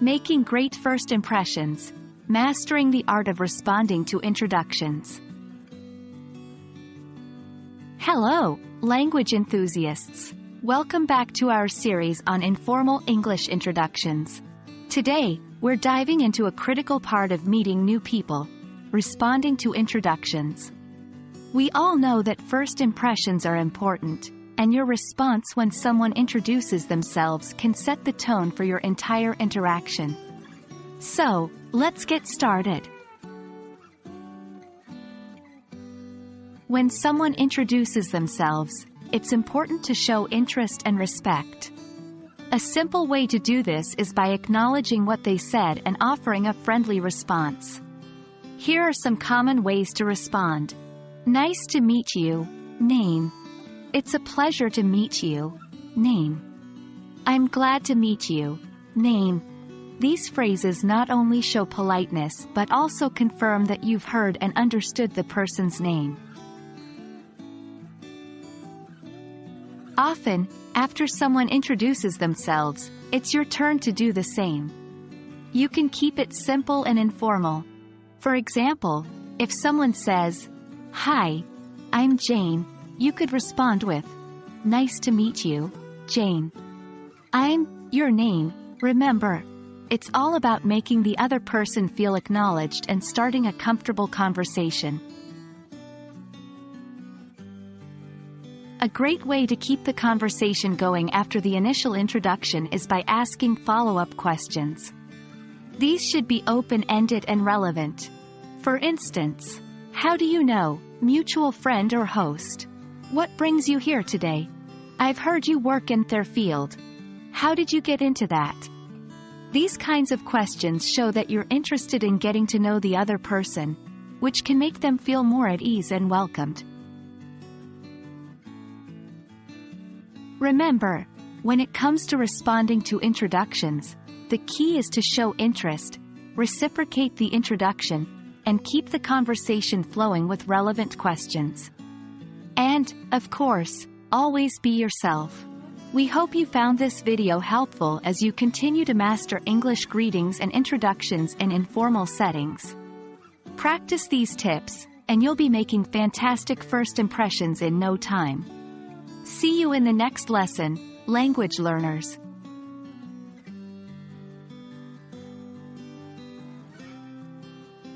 Making great first impressions. Mastering the art of responding to introductions. Hello, language enthusiasts. Welcome back to our series on informal English introductions. Today, we're diving into a critical part of meeting new people: responding to introductions. We all know that first impressions are important, and your response when someone introduces themselves can set the tone for your entire interaction. So, let's get started. When someone introduces themselves, it's important to show interest and respect. A simple way to do this is by acknowledging what they said and offering a friendly response. Here are some common ways to respond. Nice to meet you. Name. It's a pleasure to meet you. Name. I'm glad to meet you. Name. These phrases not only show politeness but also confirm that you've heard and understood the person's name. Often, after someone introduces themselves, it's your turn to do the same. You can keep it simple and informal. For example, if someone says, "Hi, I'm Jane," you could respond with, "Nice to meet you, Jane." I'm your name. Remember, it's all about making the other person feel acknowledged and starting a comfortable conversation. A great way to keep the conversation going after the initial introduction is by asking follow-up questions. These should be open-ended and relevant. For instance, how do you know, mutual friend or host? What brings you here today? I've heard you work in their field. How did you get into that? These kinds of questions show that you're interested in getting to know the other person, which can make them feel more at ease and welcomed. Remember, when it comes to responding to introductions, the key is to show interest, reciprocate the introduction, and keep the conversation flowing with relevant questions. And, of course, always be yourself. We hope you found this video helpful as you continue to master English greetings and introductions in informal settings. Practice these tips, and you'll be making fantastic first impressions in no time. See you in the next lesson, language learners.